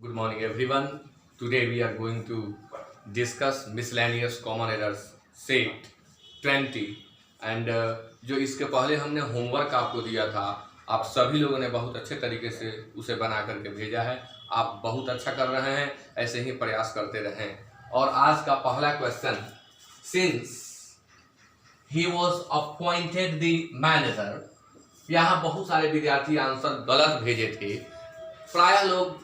Good morning, everyone. Today we are going to discuss miscellaneous common errors set 20 and जो इसके पहले हमने homework आपको दिया था, आप सभी लोगों ने बहुत अच्छे तरीके से उसे बना करके भेजा है। आप बहुत अच्छा कर रहे हैं, ऐसे ही प्रयास करते रहें। और आज का पहला question, since he was appointed the manager, यहाँ बहुत सारे विद्यार्थी आंसर गलत भेजे थे। प्राय लोग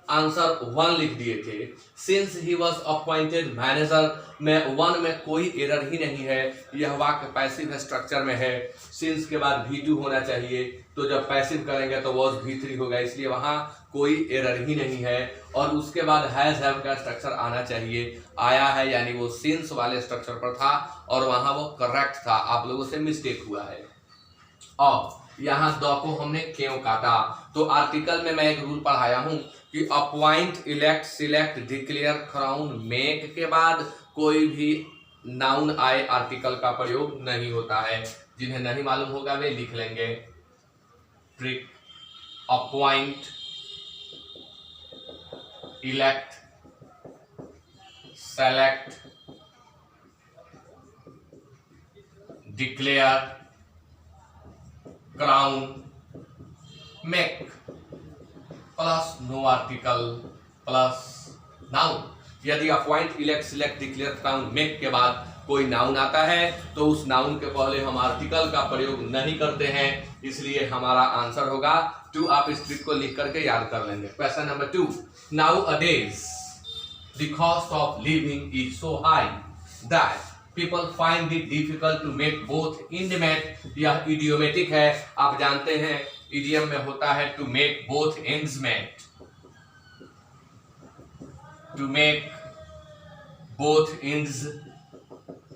आंसर 1 लिख दिए थे। Since he was appointed manager में 1 में कोई एरर ही नहीं है, यह वाक्य पैसिव स्ट्रक्चर में है। सिंस के बाद V2 होना चाहिए, तो जब पैसिव करेंगे तो वॉज V3 होगा, इसलिए वहां कोई एरर ही नहीं है। और उसके बाद हैज हैव का स्ट्रक्चर आना चाहिए, आया है, यानी वो सिंस वाले स्ट्रक्चर पर था और वहां वो करेक्ट था। आप लोगों से मिस्टेक हुआ है। और यहाँ द को हमने क्यों काटा, तो आर्टिकल में मैं एक रूल पढ़ाया हूं कि appoint, elect, select, declare, crown, make के बाद कोई भी नाउन आए आर्टिकल का प्रयोग नहीं होता है। जिन्हें नहीं मालूम होगा वे लिख लेंगे। Trick, appoint, elect, select, declare, crown, make plus no article plus noun. यदि appoint, elect, select, declare, crown, make के बाद कोई नाउन आता है तो उस नाउन के पहले हम आर्टिकल का प्रयोग नहीं करते हैं, इसलिए हमारा आंसर होगा 2। आप इस ट्रिक को लिख करके याद कर लेंगे। Question number 2, nowadays the cost of living is so high that people find it difficult to make both end met. यह इडियोमेटिक है, आप जानते हैं इडियम में होता है to make both ends met. To make both ends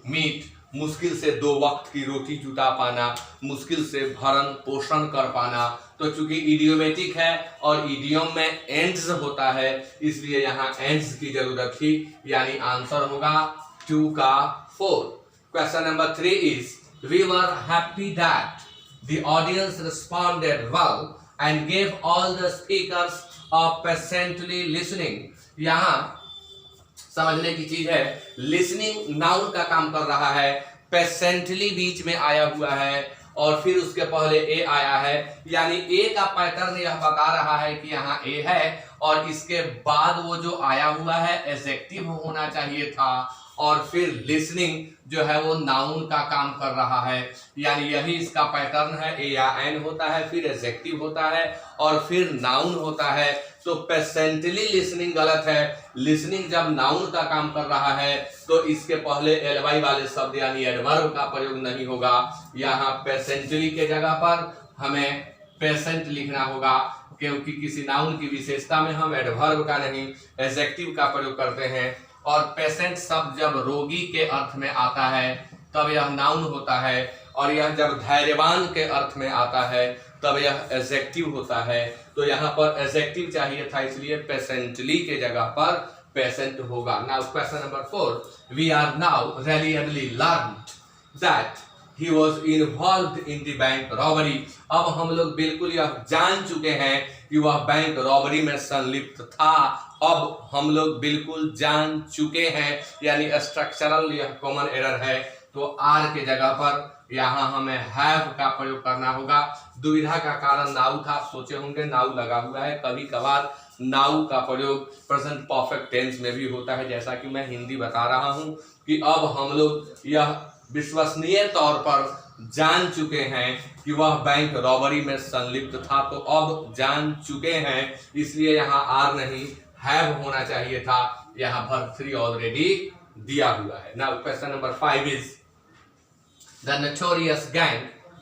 meet, मुश्किल से 2 वक्त की रोटी जुटा पाना, मुश्किल से भरण पोषण कर पाना। तो चूंकि इडियोमेटिक है और इडियम में एंड्स होता है, इसलिए यहाँ एंड्स की जरूरत थी, यानी आंसर होगा 2 का 4। Question number 3 is, we were happy that the audience responded well and gave all the speakers a patiently listening। यहाँ समझने की चीज है, लिसनिंग नाउन का काम कर रहा है, पेशेंटली बीच में आया हुआ है और फिर उसके पहले ए आया है, यानी ए का पैटर्न यह बता रहा है कि यहाँ ए है और इसके बाद वो जो आया हुआ है एडजेक्टिव होना चाहिए था और फिर लिसनिंग जो है वो नाउन का काम कर रहा है, यानी यही इसका पैटर्न है। ए या एन होता है, फिर एडजेक्टिव होता है और फिर नाउन होता है। तो पेशेंटली लिसनिंग गलत है। लिसनिंग जब नाउन का काम कर रहा है तो इसके पहले एलवाई वाले शब्द यानी एडवर्ब का प्रयोग नहीं होगा। यहाँ पेशेंटली के जगह पर हमें पेशेंट लिखना होगा, क्योंकि किसी नाउन की विशेषता में हम एडवर्ब का नहीं एडजेक्टिव का प्रयोग करते हैं। और पेशेंट शब्द जब रोगी के अर्थ में आता है तब यह नाउन होता है, और यह जब धैर्यवान के अर्थ में आता है तब यह एडजेक्टिव होता है। तो यहाँ पर एडजेक्टिव चाहिए था, इसलिए पेशेंटली के जगह पर पेशेंट होगा। Now question number 4, we are now really learned that he was involved in the bank robbery। अब हम लोग बिल्कुल यह जान चुके हैं कि वह बैंक रॉबरी में संलिप्त था। अब हम लोग बिल्कुल जान चुके हैं, यानी स्ट्रक्चरल यह कॉमन एरर है। तो आर के जगह पर यहाँ हमें हैव का प्रयोग करना होगा। दुविधा का कारण नाउ था, सोचे होंगे नाउ लगा हुआ है। कभी कभार नाउ का प्रयोग प्रेजेंट परफेक्ट टेंस में भी होता है, जैसा कि मैं हिंदी बता रहा हूँ कि अब हम लोग यह विश्वसनीय तौर पर जान चुके हैं कि वह बैंक रॉबरी में संलिप्त था। तो अब जान चुके हैं, इसलिए यहाँ आर नहीं हैव होना चाहिए था। यहाँ वर्ब 3 ऑलरेडी दिया हुआ है। Now question number 5 is, the notorious gang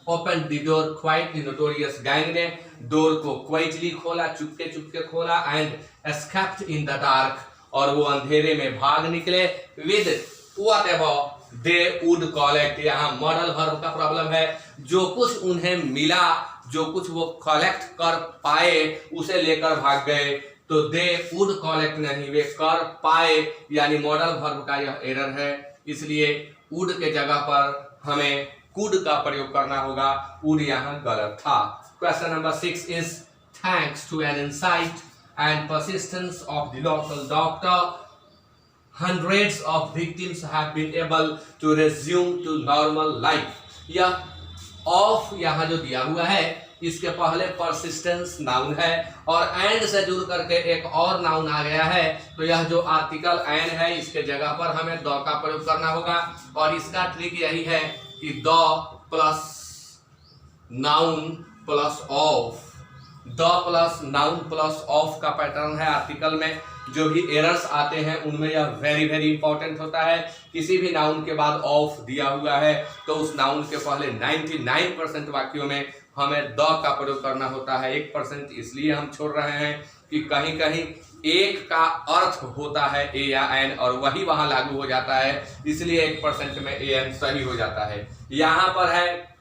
open the door quietly. Notorious gang ने डोर को क्वाइटली खोला, चुपके चुपके खोला, and escaped in the dark, और वो अंधेरे में भाग निकले, with whatever they would collect. यहाँ मॉडल वर्ब का प्रॉब्लम है, जो कुछ उन्हें मिला, जो कुछ वो कलेक्ट कर पाए उसे लेकर भाग गए। तो दे वुड कलेक्ट नहीं, वे कर पाए, यानी मॉडल वर्ब का यह एरर है, इसलिए वुड के जगह पर हमें कुड का प्रयोग करना होगा। वुड यहाँ गलत था। Question number 6 is, thanks to an insight and persistence of the local doctor, hundreds of victims have been able to resume to normal life. यह ऑफ यहाँ जो दिया हुआ है इसके पहले परसिस्टेंस नाउन है और एंड से जुड़ करके एक और नाउन आ गया है, तो यह जो आर्टिकल एंड है इसके जगह पर हमें द का प्रयोग करना होगा। और इसका ट्रिक यही है कि the plus noun plus of, the plus noun plus of का पैटर्न है आर्टिकल में। जो भी एरर्स आते हैं उनमें यह वेरी वेरी इंपॉर्टेंट होता है। किसी भी नाउन के बाद ऑफ दिया हुआ है तो उस नाउन के पहले 99% वाक्यों में हमें द का प्रयोग करना होता है। 1% इसलिए हम छोड़ रहे हैं कि कहीं कहीं एक का अर्थ होता है ए या एन और वही वहां लागू हो जाता है, इसलिए 1% में ए एन सही हो जाता है। यहाँ पर है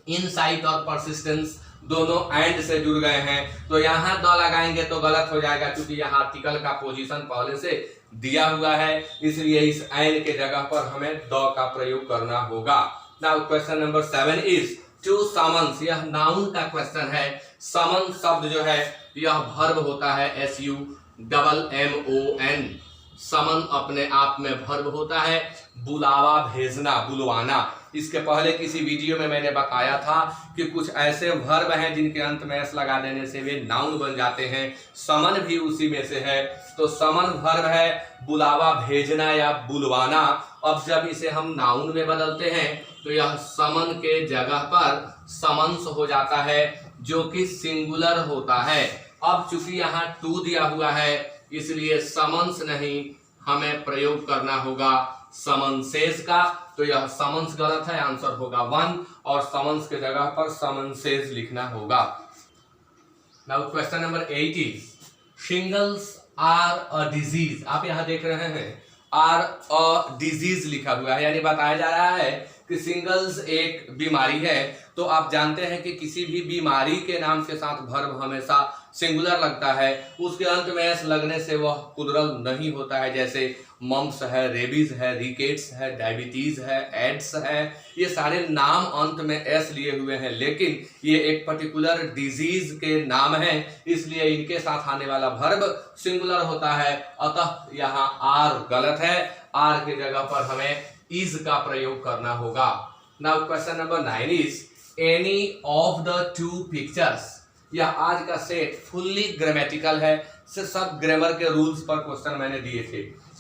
इनसाइट और परसिस्टेंस दोनों एंड से जुड़ गए हैं, तो यहाँ द लगाएंगे तो गलत हो जाएगा क्योंकि यहाँ आर्टिकल का पोजीशन पहले से दिया हुआ है, इसलिए इस एंड के जगह पर हमें द का प्रयोग करना होगा। Now question number 7 is to summons. यह नाउन का क्वेश्चन है। समन शब्द जो है यह वर्ब होता है, SUMMON। समन अपने आप में वर्ब होता है, बुलावा भेजना, बुलवाना। इसके पहले किसी वीडियो में मैंने बताया था कि कुछ ऐसे वर्ब हैं जिनके अंत में एस लगा देने से वे नाउन बन जाते हैं, समन भी उसी में से है। तो समन वर्ब है बुलावा भेजना या बुलवाना। अब जब इसे हम नाउन में बदलते हैं तो यह समन के जगह पर समन्स हो जाता है जो कि सिंगुलर होता है। अब चूंकि यहाँ टू दिया हुआ है इसलिए समन्स नहीं, हमें प्रयोग करना होगा समन्सेस का, तो यह समन्स गलत है, आंसर होगा 1 और समन्स के जगह पर समन्सेस लिखना होगा। Now question number 8 is shingles are a disease. आप यहां देख रहे हैं आर अ डिजीज लिखा हुआ है, यानी बताया जा रहा है कि सिंगल्स एक बीमारी है। तो आप जानते हैं कि किसी भी बीमारी के नाम के साथ वर्ब हमेशा सिंगुलर लगता है, उसके अंत में एस लगने से वह प्लुरल नहीं होता है। जैसे मम्स है, रेबीज है, रिकेट्स है, डायबिटीज है, एड्स है, ये सारे नाम अंत में एस लिए हुए हैं, लेकिन ये एक पर्टिकुलर डिजीज के नाम है, इसलिए इनके साथ आने वाला वर्ब सिंगुलर होता है। अतः यहाँ आर गलत है, आर के जगह पर हमें इज का प्रयोग करना होगा। Now question number 9 is any of the two pictures. यह आज का सेट फुल्ली ग्रामेटिकल है, सब ग्रामर के रूल्स पर क्वेश्चन मैंने दिए थे।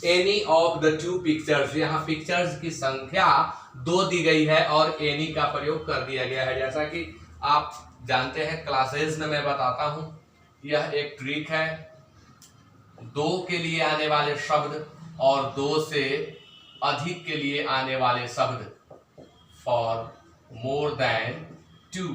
Any of the two pictures, यहाँ पिक्चर्स की संख्या 2 दी गई है और एनी का प्रयोग कर दिया गया है। जैसा कि आप जानते हैं क्लासेस में मैं बताता हूं, यह एक ट्रिक है। 2 के लिए आने वाले शब्द और 2 से अधिक के लिए आने वाले शब्द, फॉर मोर देन 2,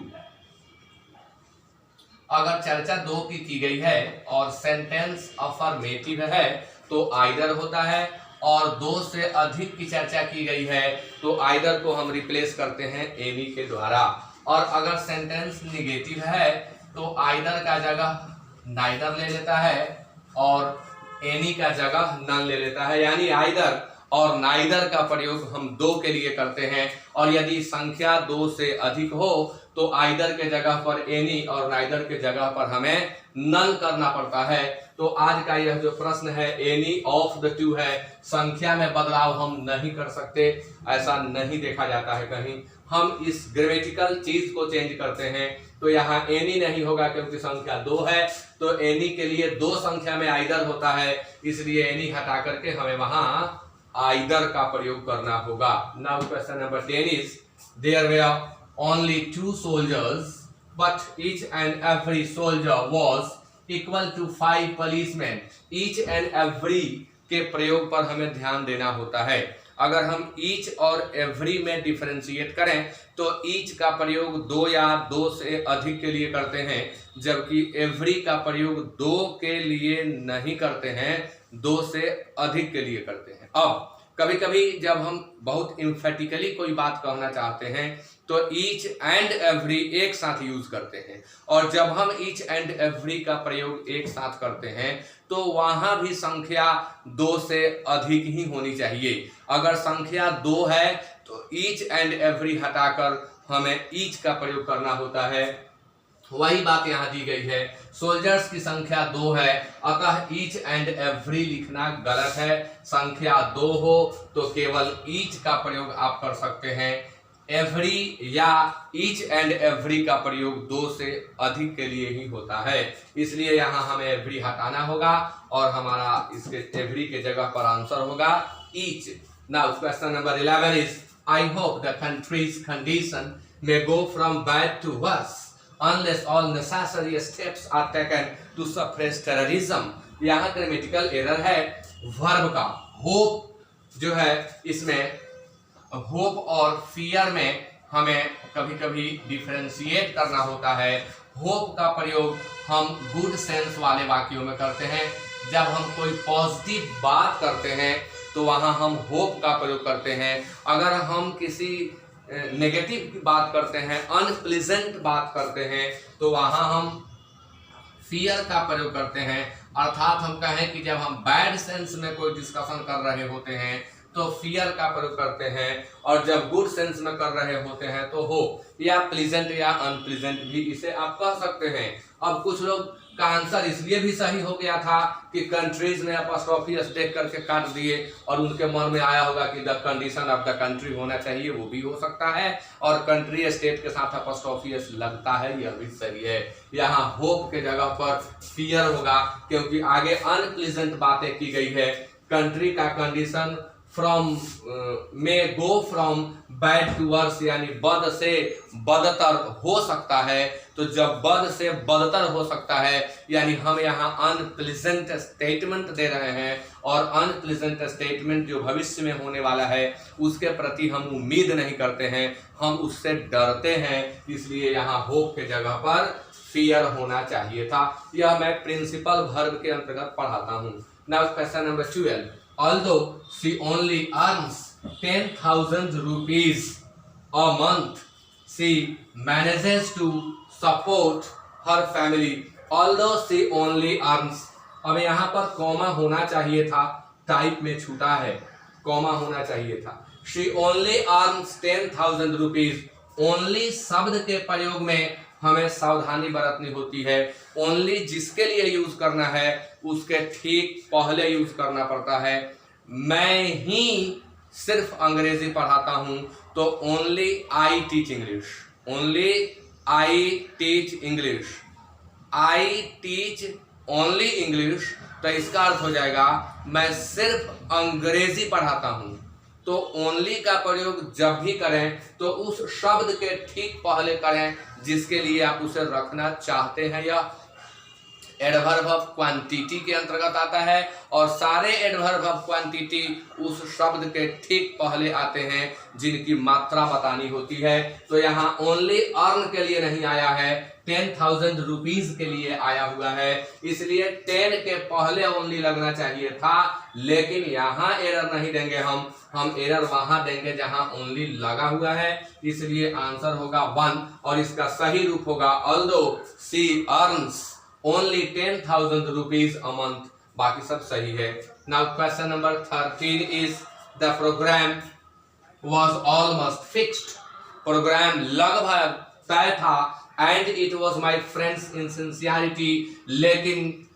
अगर चर्चा 2 की गई है और सेंटेंस अफर्मेटिव है तो आइदर होता है, और 2 से अधिक की चर्चा की गई है तो आइदर को हम रिप्लेस करते हैं एनी के द्वारा। और अगर सेंटेंस निगेटिव है तो आइदर का जगह नाइदर ले लेता है और एनी का जगह नन ले लेता है, यानी आइदर और नाइदर का प्रयोग हम 2 के लिए करते हैं। और यदि संख्या 2 से अधिक हो तो आइदर के जगह पर एनी और नाइदर के जगह पर हमें नन करना पड़ता है। तो आज का यह जो प्रश्न है एनी ऑफ द टू है, संख्या में बदलाव हम नहीं कर सकते, ऐसा नहीं देखा जाता है कहीं। हम इस ग्रामेटिकल चीज को चेंज करते हैं, तो यहाँ एनी नहीं होगा क्योंकि संख्या 2 है, तो एनी के लिए 2 संख्या में आइदर होता है, इसलिए एनी हटा करके हमें वहां आइदर का प्रयोग करना होगा। Now question number 10 is there were only 2 soldiers but each and every soldier was equal to 5 policemen। each and every के प्रयोग पर हमें ध्यान देना होता है। अगर हम each और every में डिफरेंशिएट करें तो each का प्रयोग 2 या 2 से अधिक के लिए करते हैं, जबकि every का प्रयोग 2 के लिए नहीं करते हैं, 2 से अधिक के लिए करते हैं। अब कभी कभी जब हम बहुत इम्फेटिकली कोई बात कहना चाहते हैं तो ईच एंड एवरी एक साथ यूज करते हैं, और जब हम ईच एंड एवरी का प्रयोग एक साथ करते हैं तो वहां भी संख्या 2 से अधिक ही होनी चाहिए। अगर संख्या 2 है तो ईच एंड एवरी हटाकर हमें ईच का प्रयोग करना होता है, वही बात यहाँ दी गई है। सोल्जर्स की संख्या 2 है, अतः ईच एंड एवरी लिखना गलत है। संख्या 2 हो तो केवल ईच का प्रयोग आप कर सकते हैं। एवरी या ईच एंड एवरी का प्रयोग 2 से अधिक के लिए ही होता है, इसलिए यहाँ हमें एवरी हटाना होगा और हमारा इसके एवरी के जगह पर आंसर होगा each. Now question number 11 is I hope the countries condition may go from bad to worse unless all necessary steps are taken to suppress terrorism। यहाँ ग्रामेटिकल एरर है वर्ब का। होप जो है, इसमें होप और fear में हमें कभी कभी डिफरेंशिएट करना होता है। होप का प्रयोग हम गुड सेंस वाले वाक्यों में करते हैं। जब हम कोई पॉजिटिव बात करते हैं तो वहाँ हम होप का प्रयोग करते हैं। अगर हम किसी नेगेटिव की बात करते हैं, अनप्लीजेंट बात करते हैं, तो वहाँ हम फियर का प्रयोग करते हैं। अर्थात हम कहें कि जब हम बैड सेंस में कोई डिस्कशन कर रहे होते हैं तो फियर का प्रयोग करते हैं, और जब गुड सेंस में कर रहे होते हैं तो होप या प्लीजेंट या अनप्लीजेंट भी इसे आप कह सकते हैं। अब कुछ लोग का आंसर इसलिए भी सही हो गया था कि कंट्रीज में अपॉस्ट्रोफी एस देख करके काट दिए और उनके मन में आया होगा कि the condition of the country होना चाहिए, वो भी हो सकता है। और कंट्री स्टेट के साथ अपॉस्ट्रोफी एस लगता है, यह भी सही है। यहाँ होप के जगह पर फियर होगा, क्योंकि आगे अनप्लीजेंट बातें की गई है। कंट्री का कंडीशन फ्रॉम में go from bad to worse, यानी बद से बदतर हो सकता है। तो जब बद से बदतर हो सकता है, यानी हम यहाँ अनप्लीजेंट स्टेटमेंट दे रहे हैं, और अनप्लीजेंट स्टेटमेंट जो भविष्य में होने वाला है उसके प्रति हम उम्मीद नहीं करते हैं, हम उससे डरते हैं। इसलिए यहाँ होप के जगह पर फियर होना चाहिए था। यह मैं प्रिंसिपल वर्ब के अंतर्गत पढ़ाता हूँ। Now question number 12, although she only earns 10,000 rupees a month, she manages to support her family। although she only earns, अब यहाँ पर कॉमा होना चाहिए था, टाइप में छूटा है, कॉमा होना चाहिए था। she only earns 10,000 rupees। only शब्द के प्रयोग में हमें सावधानी बरतनी होती है। ओनली जिसके लिए यूज करना है उसके ठीक पहले यूज करना पड़ता है। मैं ही सिर्फ अंग्रेजी पढ़ाता हूं तो only I teach English, only I teach English, I teach only English. तो इसका अर्थ हो जाएगा मैं सिर्फ अंग्रेजी पढ़ाता हूं। तो ओनली का प्रयोग जब भी करें तो उस शब्द के ठीक पहले करें जिसके लिए आप उसे रखना चाहते हैं। यह एडवर्ब ऑफ क्वांटिटी के अंतर्गत आता है, और सारे एडवर्ब ऑफ क्वांटिटी उस शब्द के ठीक पहले आते हैं जिनकी मात्रा बतानी होती है। तो यहाँ ओनली अर्न के लिए नहीं आया है, 10,000 रुपीज के लिए आया हुआ है, इसलिए 10 के पहले ओनली लगना चाहिए था। लेकिन यहाँ एरर नहीं देंगे, हम एरर वहां देंगे जहां ओनली लगा हुआ है, इसलिए आंसर होगा 1, और इसका सही रूप होगा although she earns only 10,000 rupees a month। बाकी सब सही है। Now question number 13 is the programme was almost fixed। Programme लगभग तय था, and it was my friend's insincerity।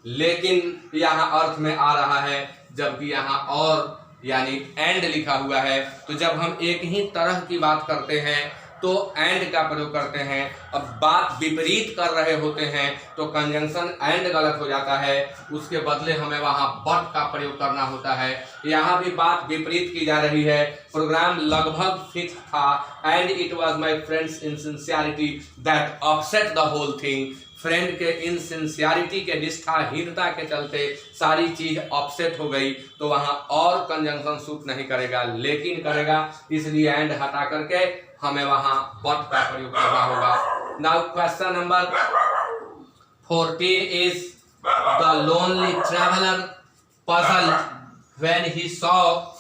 लेकिन यहाँ अर्थ में आ रहा है, जबकि यहाँ और यानी एंड लिखा हुआ है। तो जब हम एक ही तरह की बात करते हैं तो एंड का प्रयोग करते हैं। अब बात विपरीत कर रहे होते हैं तो कंजंक्शन एंड गलत हो जाता है, उसके बदले हमें वहां बट का प्रयोग करना होता है। यहाँ भी बात विपरीत की जा रही है। प्रोग्राम लगभग फिक्स था, and it was my friend's insincerity that upset the whole thing. Friend के इनसिंसियरिटी के निष्ठाहीनता के चलते सारी चीज अपसेट हो गई, तो वहां और कंजंक्शन सूट नहीं करेगा लेकिन करेगा, इसलिए एंड हटा करके हमें वहां बट का प्रयोग करना होगा। Now question number 14 is the lonely traveller puzzled when he saw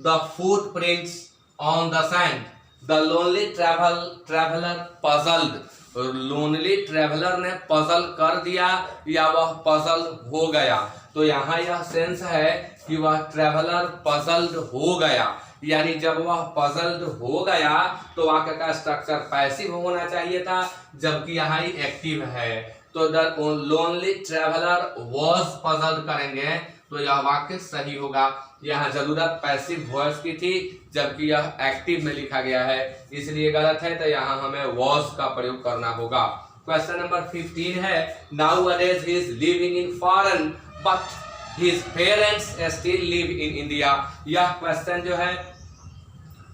the footprints on the sand। the lonely traveler puzzled। Lonely traveller ने पजल कर दिया या वह पजल हो गया। तो यहाँ यह सेंस है कि वह ट्रेवलर पजल्ड हो गया, यानी जब वह पजल्ड हो गया तो वाक्य का स्ट्रक्चर पैसिव होना चाहिए था, जबकि यहाँ ही एक्टिव है। तो the lonely traveller was puzzled करेंगे तो यह वाक्य सही होगा। यहाँ जरूरत पैसिव वॉइस की थी, जबकि यह एक्टिव में लिखा गया है, इसलिए गलत है। तो यहाँ हमें वॉज का प्रयोग करना होगा। क्वेश्चन नंबर 15 है, nowadays he is living in foreign but his parents still live in India. यह क्वेश्चन जो है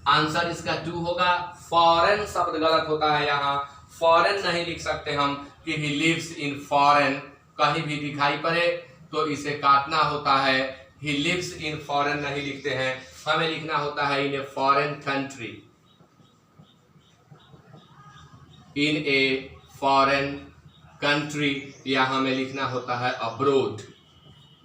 आंसर इसका 2 होगा। फॉरेन शब्द गलत होता है, यहाँ फॉरेन नहीं लिख सकते हम कि ही लिव्स इन फॉरेन, कहीं भी दिखाई पड़े तो इसे काटना होता है। ही लिव्स इन फॉरेन नहीं लिखते हैं, हमें लिखना होता है in a foreign country, in a foreign country, या हमें लिखना होता है अब्रोड।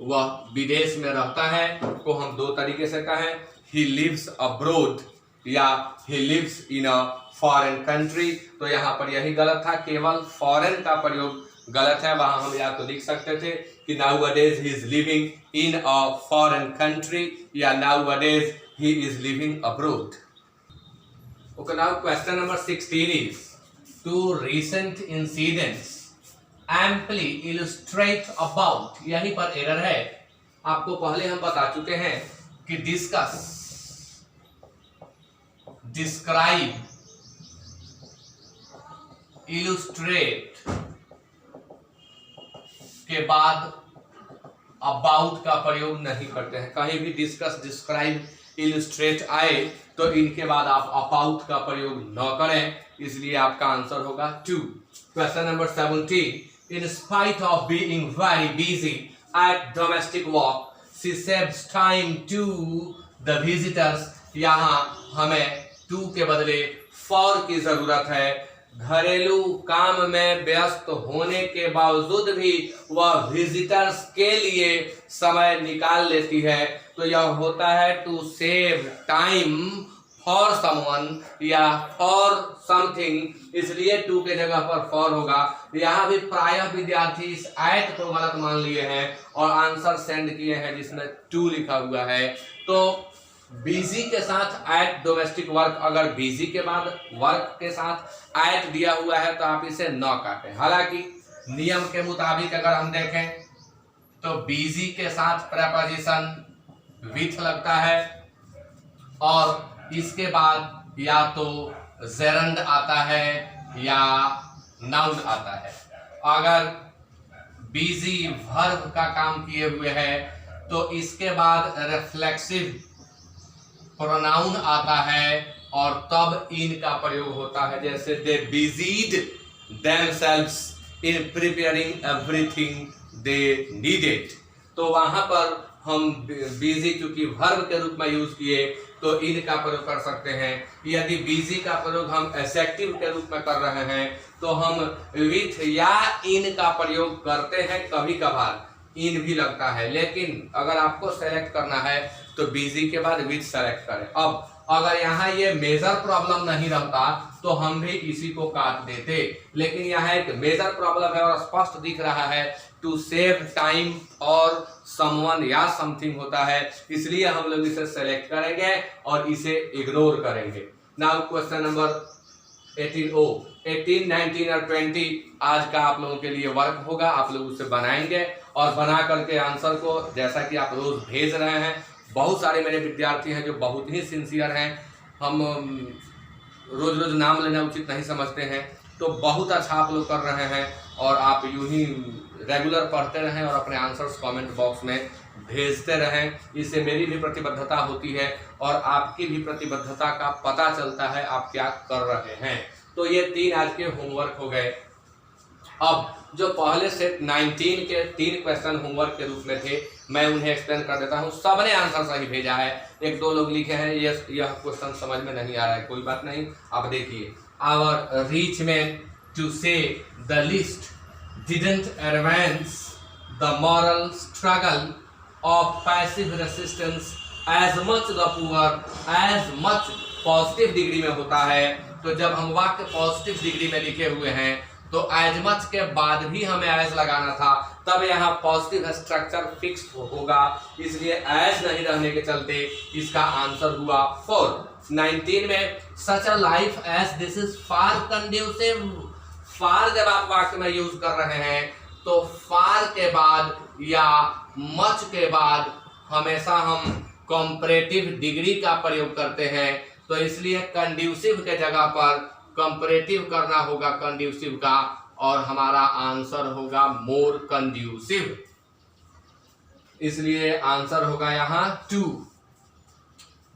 वह विदेश में रहता है को हम 2 तरीके से कहें, ही लिव्स अब्रोड या he lives in a foreign country. तो यहाँ पर यही गलत था, केवल फॉरेन का प्रयोग गलत है। वहां हम या तो लिख सकते थे कि nowadays he is living in a foreign country या nowadays he is living abroad. Okay, now question number 16 is, two recent incidents amply illustrate about, यहीं पर एरर है। आपको पहले हम बता चुके हैं कि डिस्कस, डिस्क्राइब, इलस्ट्रेट के बाद अबाउट का प्रयोग नहीं करते हैं। कहीं भी डिस्कस, डिस्क्राइब, इलस्ट्रेट आए तो इनके बाद आप अबाउट का प्रयोग न करें, इसलिए आपका आंसर होगा 2। Question number 17, in spite of being very busy at domestic work she saves time to the visitors. यहाँ हमें टू के बदले फॉर की जरूरत है। घरेलू काम में व्यस्त होने के बावजूद भी वह विजिटर्स के लिए समय निकाल लेती है, तो यह होता है to save time for someone या फॉर समथिंग, इसलिए टू के जगह पर फॉर होगा। यहाँ भी प्रायः विद्यार्थी इस एट को गलत मान लिए हैं और आंसर सेंड किए हैं जिसमें 2 लिखा हुआ है। तो बिजी के साथ एट डोमेस्टिक वर्क, अगर बिजी के बाद वर्क के साथ एट दिया हुआ है तो आप इसे न काटें। हालांकि नियम के मुताबिक अगर हम देखें तो बिजी के साथ प्रेपोजिशन विथ लगता है और इसके बाद या तो जेरंड आता है या नाउन आता है। अगर बिजी वर्ब का काम किए हुए है तो इसके बाद रिफ्लेक्सिव प्रोनाउन आता है और तब इन का प्रयोग होता है, जैसे they busied themselves in preparing everything they needed. तो वहां पर हम बिजी चूंकि वर्ब के रूप में यूज किए तो इन का प्रयोग कर सकते हैं। यदि बिजी का प्रयोग हम एडजेक्टिव के रूप में कर रहे हैं तो हम विथ या इन का प्रयोग करते हैं, कभी कभार इन भी लगता है, लेकिन अगर आपको सेलेक्ट करना है तो बिजी के बाद विथ सेलेक्ट करें। अब अगर यहाँ ये मेजर प्रॉब्लम नहीं रहता तो हम भी इसी को काट देते, लेकिन यहाँ एक मेजर प्रॉब्लम है और स्पष्ट दिख रहा है टू सेव टाइम और समवन या समथिंग होता है, इसलिए हम लोग इसे सेलेक्ट करेंगे और इसे इग्नोर करेंगे। नाउ क्वेश्चन नंबर 18, 19 और 20 आज का आप लोगों के लिए वर्क होगा। आप लोग उसे बनाएंगे और बना करके आंसर को, जैसा कि आप रोज भेज रहे हैं, बहुत सारे मेरे विद्यार्थी हैं जो बहुत ही सिंसियर हैं, हम रोज रोज नाम लेना उचित नहीं समझते हैं, तो बहुत अच्छा आप लोग कर रहे हैं और आप यूं ही रेगुलर पढ़ते रहें और अपने आंसर्स कमेंट बॉक्स में भेजते रहें। इससे मेरी भी प्रतिबद्धता होती है और आपकी भी प्रतिबद्धता का पता चलता है आप क्या कर रहे हैं। तो ये 3 आज के होमवर्क हो गए। अब जो पहले सेट 19 के 3 क्वेश्चन होमवर्क के रूप में थे, मैं उन्हें एक्सप्लेन कर देता हूँ। सबने आंसर सही भेजा है, 1-2 लोग लिखे हैं यह क्वेश्चन समझ में नहीं आ रहा है, कोई बात नहीं, आप देखिए। Our rich man to say the list didn't advance the moral struggle of passive resistance as much the poor as much positive degree में होता है। तो जब हम वाक्य पॉजिटिव डिग्री में लिखे हुए हैं तो एज मच के बाद भी हमें एज लगाना था, तब यहाँ पॉजिटिव स्ट्रक्चर फिक्स होगा, इसलिए एज नहीं रहने के चलते इसका आंसर हुआ 4। 19 में such a life as this is far conducive. Far जब आप वाक्य में यूज कर रहे हैं तो फार के बाद या मच के बाद हमेशा हम कंपैरेटिव डिग्री का प्रयोग करते हैं, तो इसलिए कंड्यूसिव के जगह पर कंपैरेटिव करना होगा कंड्यूसिव का, और हमारा आंसर होगा मोर कंड्यूसिव, इसलिए आंसर होगा यहाँ 2।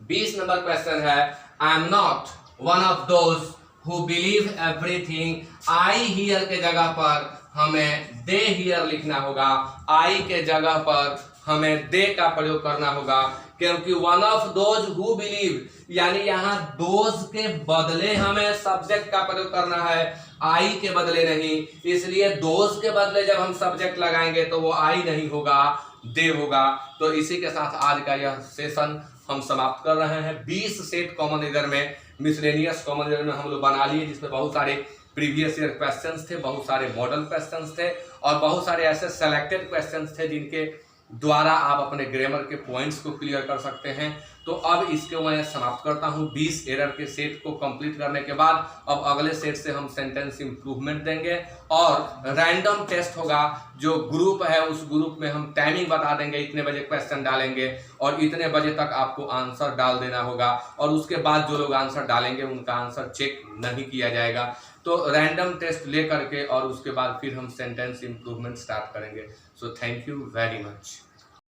20 नंबर क्वेश्चन है, I am not one of those who believe everything. I hear के जगह पर हमें दे हियर लिखना होगा, आई के जगह पर हमें दे का प्रयोग करना होगा, क्योंकि one of those who believe यानी यहाँ दोज के बदले हमें सब्जेक्ट का प्रयोग करना है, आई के बदले नहीं, इसलिए दोज के बदले जब हम सब्जेक्ट लगाएंगे तो वो आई नहीं होगा, दे होगा। तो इसी के साथ आज का यह सेशन हम समाप्त कर रहे हैं। 20 सेट कॉमन ईयर में, मिसलेनियस कॉमन ईयर में हम लोग बना लिए, जिसमें बहुत सारे प्रीवियस ईयर क्वेश्चंस थे, बहुत सारे मॉडल क्वेश्चंस थे और बहुत सारे ऐसे सेलेक्टेड क्वेश्चंस थे जिनके द्वारा आप अपने ग्रामर के पॉइंट्स को क्लियर कर सकते हैं। तो अब इसको मैं समाप्त करता हूं। 20 एरर के सेट को कंप्लीट करने के बाद अब अगले सेट से हम सेंटेंस इंप्रूवमेंट देंगे और रैंडम टेस्ट होगा। जो ग्रुप है उस ग्रुप में हम टाइमिंग बता देंगे, इतने बजे क्वेश्चन डालेंगे और इतने बजे तक आपको आंसर डाल देना होगा, और उसके बाद जो लोग आंसर डालेंगे उनका आंसर चेक नहीं किया जाएगा। तो रैंडम टेस्ट ले करके और उसके बाद फिर हम सेंटेंस इंप्रूवमेंट स्टार्ट करेंगे। So thank you very much.